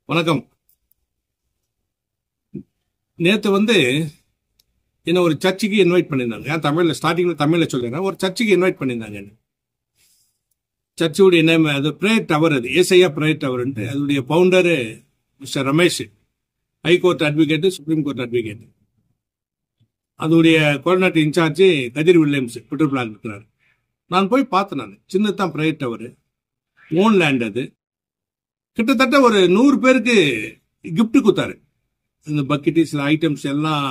வணக்கம். நேற்று என்ன ஒரு சர்ச்சுக்கு இன்வைட் பண்ணியிருந்தாங்க. ஏன் தமிழில் ஸ்டார்டிங்கில் தமிழில் சொல்லிடுறேன். ஒரு சர்ச்சுக்கு இன்வைட் பண்ணியிருந்தாங்க. சர்ச்சுடைய நேம் அது பிரேயர் டவர், அது ஏசையா பிரேயர் டவர்ன்ட்டு. அதோடைய founder mister Ramesh, high court advocate, supreme court advocate. அதோடைய கோஆர்டினேட்டர் இன்சார்ஜ் கதிர் வில்லியம்ஸ், ட்விட்டர் பிளாக் இருக்கிறார். நான் போய் பார்த்தேன். நான் சின்னதான் பிரேயர் டவர், ஓன் லேண்ட். அது கிட்டத்தட்ட ஒரு 100 பேருக்கு கிஃப்ட் கொடுத்தாரு. இந்த பக்கெட்டு, சில ஐட்டம்ஸ் எல்லாம்,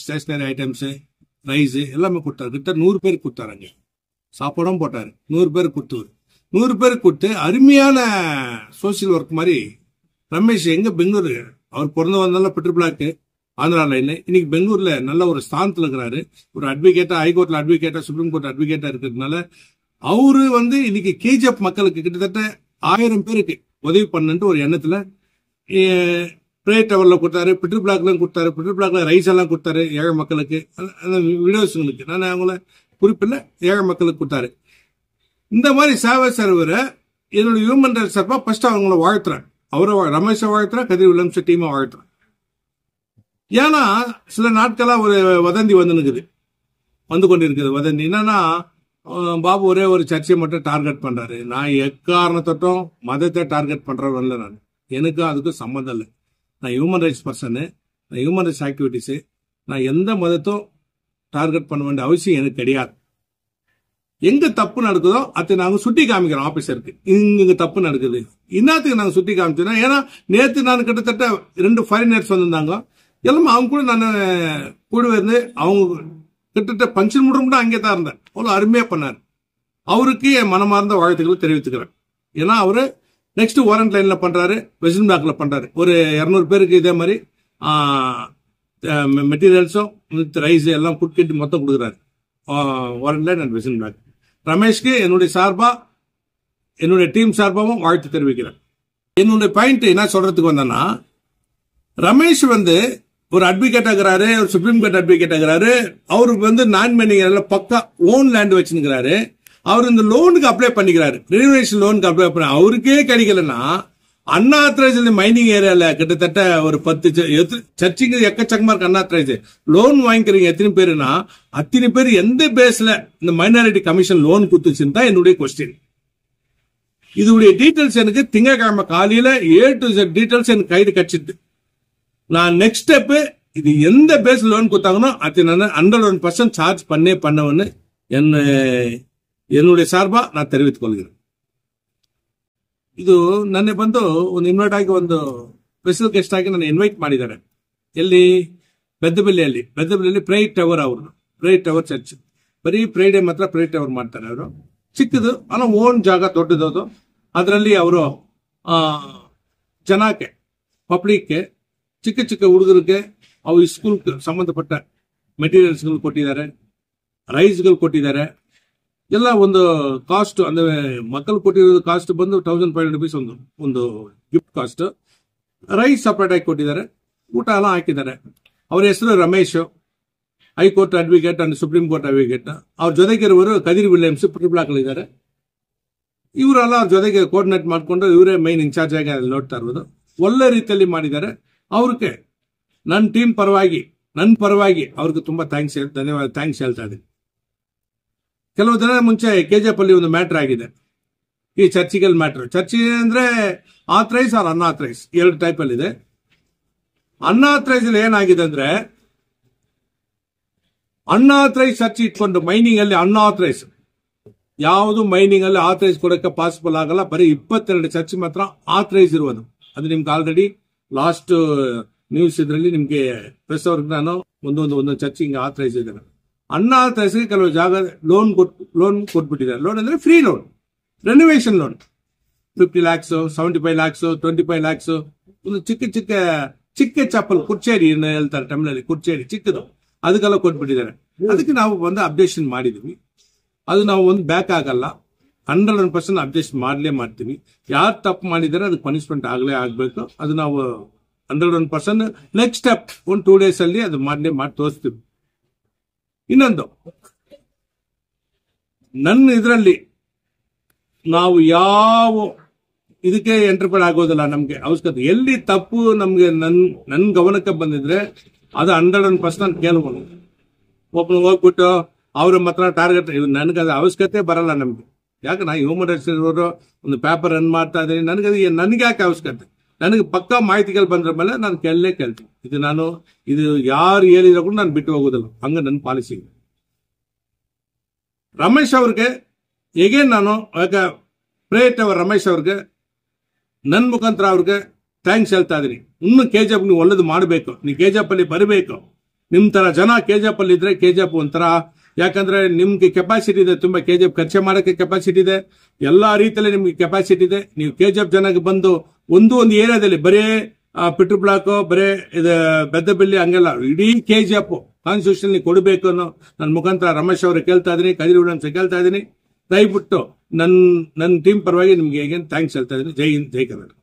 ஸ்டேஷனரி ஐட்டம்ஸு, ரைஸு எல்லாமே கொடுத்தாரு. கிட்ட 100 பேருக்கு கொடுத்தாருங்க. சாப்பாடும் போட்டார். 100 பேருக்கு கொடுத்து 100 பேருக்கு கொடுத்து அருமையான சோசியல் ஒர்க் மாதிரி. ரமேஷ் எங்க பெங்களூரு, அவர் பிறந்து வந்தாலும் ட்விட்டர் பிளாக்கு, ஆந்திரா லைன். இன்னைக்கு பெங்களூர்ல நல்ல ஒரு ஸ்தானத்தில் இருக்கிறாரு. ஒரு அட்வொகேட்டா, ஹைகோர்ட்ல அட்வொகேட்டா, சுப்ரீம் கோர்ட் அட்வொகேட்டா இருக்கிறதுனால அவரு இன்னைக்கு கேஜிஎஃப் மக்களுக்கு கிட்டத்தட்ட 1000 பேருக்கு உதவி பண்ணுன்ட்டு ஒரு எண்ணத்துல பிரேயர் டவர்ல கொடுத்தாரு, ட்விட்டர் பிளாக்ல கொடுத்தாரு. ட்விட்டர் பிளாக்ல ரைஸ் எல்லாம் கொடுத்தாரு ஏழை மக்களுக்கு, வீடியோஸ்களுக்கு. நான் அவங்கள குறிப்பில்ல, ஏழை மக்களுக்கு கொடுத்தாரு. இந்த மாதிரி சேவை சர்வரை என்னோட ஹியூமன் ரைட்ஸ் சார்பா ஃபர்ஸ்ட் அவங்கள வாழ்த்துறேன். அவரை ரமேஷை வாழ்த்துறேன், கதிர் வில்லியம்ஸ் டீமை வாழ்த்துறேன். ஏன்னா சில நாட்களா ஒரு வதந்தி வந்து கொண்டிருக்குது. வதந்தி என்னன்னா, பாபு ஒரே ஒரு சர்ச்சையை மட்டும் டார்கெட் பண்றாரு. நான் எக்காரணத்தோட்டும் மதத்தை டார்கெட் பண்றவன் இல்லை. நான் எனக்கு அதுக்கும் சம்மந்தம் இல்லை. நான் ஹியூமன் ரைட்ஸ் பர்சனு, நான் ஹியூமன் ரைட்ஸ் ஆக்டிவிட்டிஸு. நான் எந்த மதத்தும் டார்கெட் பண்ண வேண்டிய அவசியம் எனக்கு கிடையாது. எங்க தப்பு நடக்குதோ அதை நாங்கள் சுட்டி காமிக்கிறோம் ஆபீசருக்கு. இங்க தப்பு நடக்குது, இன்னத்துக்கு நாங்கள் சுட்டி காமிச்சோம். ஏன்னா நேற்று நான் கிட்டத்தட்ட 2 ஃபாரினர்ஸ் வந்திருந்தாங்க. எல்லாமே அவங்க கூட நான் கூடவே இருந்து, அவங்க கிட்டத்தட்ட பங்கன் முறை அங்கே தான் இருந்தேன். அவ்வளோ அருமையா பண்ணார். அவருக்கு என் மனமார்ந்த வாழ்த்துக்களை தெரிவித்துக்கிறேன். ஏன்னா அவரு நெக்ஸ்ட் வாரண்ட் லைன்ல பண்றாரு, வெஸ்டர்ன் பிளாக்ல பண்றாரு. ஒரு 200 பேருக்கு இதே மாதிரி மெட்டீரியல்ஸும் ரைஸ் எல்லாம் குட்கிட்டு மொத்தம் கொடுக்குறாரு. Warrant line and western block. ரமேஷ்க்கு என்னுடைய சார்பா, என்னுடைய டீம் சார்பாகவும் வாழ்த்து தெரிவிக்கிறேன். என்னுடைய பாயிண்ட் என்ன சொல்றதுக்கு வந்தேன்னா, ரமேஷ் ஒரு அட்வொகேட் ஆகிறாரு, ஒரு சுப்ரீம் கோர்ட் அட்வொகேட் ஆகிறாரு. அவருக்கு நான் மேனிங் பக்கா ஓன் லேண்ட் வச்சுக்கிறாரு. அவர் இந்த லோனுக்கு அப்ளை பண்ணிக்கிறாரு, ரெனிவேஷன் லோனுக்கு அப்ளை பண்ண. அவருக்கே கிடைக்கலன்னா அன்ஆத்தரைஸ் மைனிங் ஏரியால கிட்டத்தட்ட ஒரு 10 சர்ச்சிங்க எக்கச்சக்கமா இருக்கு. அன்ஆத்தரைஸ் லோன் வாங்கிக்கிறீங்க எத்தனை பேருனா, அத்தனை பேர் எந்த பேஸ்ல இந்த மைனாரிட்டி கமிஷன் லோன் கொடுத்துச்சுன்னு தான் என்னுடைய கொஸ்டின். இதோடைய டீடைல்ஸ் எனக்கு திங்கட்கிழமை காலையில A to Z டீடைல்ஸ் எனக்கு கைது கட்சிட்டு, நான் நெக்ஸ்ட் ஸ்டெப் இது எந்த பேஸ் லோன் கொடுத்தாங்கன்னா அது நான் 101% சார்ஜ் பண்ணவன்னு என்னுடைய சார்பா நான் தெரிவித்துக் கொள்கிறேன். ಇದು ನನ್ನ ಒಂದು ಇನ್ವೈಟ್ ಆಗಿ ಒಂದು ಸ್ಪೆಷಲ್ ಗೆಸ್ಟ್ ಆಗಿ ನಾನು ಇನ್ವೈಟ್ ಮಾಡಿದ್ದಾರೆ. ಎಲ್ಲಿ? ಬೆದ್ದಬೆಲ್ಲಿಯಲ್ಲಿ ಪ್ರೈಡ್ ಟವರ್. ಅವ್ರದ್ದು ಪ್ರೈಡ್ ಟವರ್ ಚರ್ಚ್. ಬರೀ ಫ್ರೈಡೇ ಮಾತ್ರ ಪ್ರೈಡ್ ಟವರ್ ಮಾಡ್ತಾರೆ. ಅವರು ಚಿಕ್ಕದು ಅಲ್ಲ, ಓನ್ ಜಾಗ ದೊಡ್ಡದದು. ಅದರಲ್ಲಿ ಅವರು ಜನಕ್ಕೆ, ಪಬ್ಲಿಕ್ಗೆ, ಚಿಕ್ಕ ಚಿಕ್ಕ ಹುಡುಗರಿಗೆ ಅವು ಸ್ಕೂಲ್ ಸಂಬಂಧಪಟ್ಟ ಮೆಟೀರಿಯಲ್ಸ್ಗಳು ಕೊಟ್ಟಿದ್ದಾರೆ, ರೈಸ್ಗಳು ಕೊಟ್ಟಿದ್ದಾರೆ. ಎಲ್ಲ ಒಂದು ಕಾಸ್ಟ್, ಅಂದ್ರೆ ಮಕ್ಕಳು ಕೊಟ್ಟಿರೋದು ಕಾಸ್ಟ್ ಬಂದು 1500 rupees ಒಂದು ಗಿಫ್ಟ್ ಕಾಸ್ಟ್. ರೈಸ್ ಸಪರೇಟ್ ಆಗಿ ಕೊಟ್ಟಿದ್ದಾರೆ, ಊಟ ಎಲ್ಲ ಹಾಕಿದ್ದಾರೆ. ಅವರ ಹೆಸರು Ramesh, high court advocate and supreme court advocate. ಅವ್ರ ಜೊತೆಗೆ ಇರುವರು ಕದಿರ್ ವಿಲಿಯಮ್ಸ್, ಟ್ವಿಟರ್ ಬ್ಲಾಕ್ ಇದ್ದಾರೆ. ಇವರೆಲ್ಲ ಅವ್ರ ಜೊತೆಗೆ ಕೋಆರ್ಡಿನೇಟ್ ಮಾಡ್ಕೊಂಡು ಇವರೇ ಮೈನ್ ಇನ್ಚಾರ್ಜ್ ಆಗಿ ಅಲ್ಲಿ ನೋಡ್ತಾ ಇರೋದು. ಒಳ್ಳೆ ರೀತಿಯಲ್ಲಿ ಮಾಡಿದ್ದಾರೆ. ಅವ್ರಿಗೆ ನನ್ನ ಟೀಮ್ ಪರವಾಗಿ ಅವ್ರಿಗೆ ತುಂಬಾ ಥ್ಯಾಂಕ್ಸ್ ಹೇಳ್ತಾ ಇದ್ದೀನಿ. ಕೆಲವು ದಿನ ಮುಂಚೆ KGF ಅಲ್ಲಿ ಒಂದು ಮ್ಯಾಟರ್ ಆಗಿದೆ, ಈ ಚರ್ಚಿಗಲ್ ಮ್ಯಾಟರ್. ಚರ್ಚ್ ಅಂದ್ರೆ ಆಥರೈಸ್ ಆರ್ ಅನ್ಆಥರೈಸ್, 2 ಟೈಪ್ ಅಲ್ಲಿ ಇದೆ. ಅನ್ಆಥರೈಸ್ ಅಲ್ಲಿ ಏನಾಗಿದೆ ಅಂದ್ರೆ, ಅನ್ಆಥರೈಸ್ ಚರ್ಚ್ ಇಟ್ಕೊಂಡು ಮೈನಿಂಗ್ ಅಲ್ಲಿ ಅನ್ಆಥರೈಸ್ ಯಾವುದು ಮೈನಿಂಗ್ ಅಲ್ಲಿ ಆಥರೈಸ್ ಕೊಡಕ್ಕೆ ಪಾಸಿಬಲ್ ಆಗಲ್ಲ. ಬರೀ 22 ಚರ್ಚ್ ಮಾತ್ರ ಆಥರೈಸ್ ಇರುವುದು. ಅದು ನಿಮ್ಗೆ ಆಲ್ರೆಡಿ ಲಾಸ್ಟ್ ನ್ಯೂಸ್ ಇದರಲ್ಲಿ ನಿಮ್ಗೆ ಪ್ರೆಸ್ ಅವ್ರಿಗೆ ನಾನು ಒಂದೊಂದು ಚರ್ಚ್ ಹಿಂಗೆ ಆಥರೈಸ್ ಇದ್ದಾರೆ. ಅನ್ಆಥರೈಸ್ಗೆ ಕೆಲವು ಜಾಗ ಲೋನ್ ಕೊಟ್ಬಿಟ್ಟಿದ್ದಾರೆ. ಲೋನ್ ಅಂದ್ರೆ free loan, renovation loan 50 lakhs, 75 lakhs, 25 lakhs. ಒಂದು ಚಿಕ್ಕ ಚಪ್ಪಲ್ ಕುರ್ಚೇರಿ ಹೇಳ್ತಾರೆ ತಮಿಳಲ್ಲಿ, ಕುರ್ಚೇರಿ ಚಿಕ್ಕದು, ಅದಕ್ಕೆಲ್ಲ ಕೊಟ್ಬಿಟ್ಟಿದ್ದಾರೆ. ಅದಕ್ಕೆ ನಾವು ಅಬ್ಜೆಕ್ಷನ್ ಮಾಡಿದ್ವಿ. ಅದು ನಾವು ಬ್ಯಾಕ್ ಆಗಲ್ಲ, 100% ಅಬ್ಜೆಕ್ಷನ್ ಮಾಡ್ತೀವಿ. ಯಾರು ತಪ್ಪು ಮಾಡಿದ್ದಾರೆ ಅದಕ್ಕೆ ಪನಿಷ್ಮೆಂಟ್ ಆಗ್ಬೇಕು. ಅದು ನಾವು 101% ನೆಕ್ಸ್ಟ್ ಸ್ಟೆಪ್ 2 days ಅಲ್ಲಿ ಅದು ಮಾಡಿ ತೋರಿಸ್ತೀವಿ. ಇನ್ನೊಂದು, ನನ್ನ ಇದರಲ್ಲಿ ನಾವು ಯಾವ ಇದಕ್ಕೆ ಎಂಟರ್ಪ್ರೈನ್ ಆಗೋದಿಲ್ಲ. ನಮ್ಗೆ ಅವಶ್ಯಕತೆ ಎಲ್ಲಿ ತಪ್ಪು ನಮ್ಗೆ ನನ್ ಗಮನಕ್ಕೆ ಬಂದಿದ್ರೆ ಅದು 100% ಕೇಳ್ಬೋದು. ಒಬ್ಬನು ಹೋಗ್ಬಿಟ್ಟು ಅವ್ರ ಮಾತ್ರ ಟಾರ್ಗೆಟ್, ನನಗೆ ಅದು ಅವಶ್ಯಕತೆ ಬರಲ್ಲ ನಮ್ಗೆ. ಯಾಕೆ ನಾ ಹ್ಯೂಮನ್ ರೈಟ್ಸ್ ಇರೋರು ಒಂದು ಪೇಪರ್ ರನ್ ಮಾಡ್ತಾ ಇದ್ದೀನಿ, ನನಗೆ ಯಾಕೆ ಅವಶ್ಯಕತೆ? ನನಗೆ ಪಕ್ಕಾ ಮಾಹಿತಿಗಳು ಬಂದ್ರ ಮೇಲೆ ನಾನು ಕೇಳ್ತೀನಿ. ಇದು ಯಾರು ಹೇಳಿದ್ರು ಕೂಡ ನಾನು ಬಿಟ್ಟು ಹೋಗೋದಿಲ್ಲ. ಹಂಗ ನನ್ನ ಪಾಲಿಸಿ. ರಮೇಶ್ ಅವ್ರಿಗೆ ಹೇಗೆ ನಾನು ಪ್ರೇಟ್ ಅವರ್ ರಮೇಶ್ ಅವ್ರಿಗೆ ನನ್ನ ಮುಖಾಂತರ ಅವ್ರಿಗೆ ಥ್ಯಾಂಕ್ಸ್ ಹೇಳ್ತಾ ಇದೀನಿ. ಇನ್ನು ಕೆಜಿಎಫ್ ನೀವು ಒಳ್ಳೇದು ಮಾಡಬೇಕು, ನೀವು ಕೆಜಿಎಫ್ ಅಲ್ಲಿ ಬರಬೇಕು. ನಿಮ್ ತರ ಜನ ಕೆಜಿಎಫ್ ಅಲ್ಲಿ ಇದ್ರೆ ಕೆಜಿಎಫ್ ಒಂಥರ, ಯಾಕಂದ್ರೆ ನಿಮ್ಗೆ ಕೆಪಾಸಿಟಿ ಇದೆ, ತುಂಬಾ ಕೆಜಿಎಫ್ ಖರ್ಚು ಮಾಡಕ್ಕೆ ಕೆಪಾಸಿಟಿ ಇದೆ, ಎಲ್ಲಾ ರೀತಿಯಲ್ಲಿ ನಿಮ್ಗೆ ಕೆಪಾಸಿಟಿ ಇದೆ. ನೀವು ಕೆಜಿಎಫ್ ಜನಕ್ಕೆ ಬಂದು ಒಂದು ಏರಿಯಾದಲ್ಲಿ ಬರೇ ಪೆಟ್ರೋಲ್ ಬ್ಲಾಕ್, ಬರೇ ಬೆದ್ದಬಿಲ್ಲಿ ಹಂಗೆಲ್ಲ ಇಡೀ ಕೆಜಿಎಫ್ ಕಾನ್ಸ್ಟಿಟ್ಯೂಷನ್ ಕೊಡಬೇಕು ಅನ್ನೋ ನನ್ನ ಮುಖಾಂತರ ರಮೇಶ್ ಅವ್ರಿಗೆ ಕೇಳ್ತಾ ಇದೀನಿ, ಕದಿರಿ ಕೇಳ್ತಾ ಇದೀನಿ. ದಯವಿಟ್ಟು ನನ್ನ ಟೀಮ್ ಪರವಾಗಿ ನಿಮ್ಗೆ ಥ್ಯಾಂಕ್ಸ್ ಹೇಳ್ತಾ ಇದೀನಿ. ಜೈ ಹಿಂದ್, ಜೈ ಕರ್ನಾಟಕ.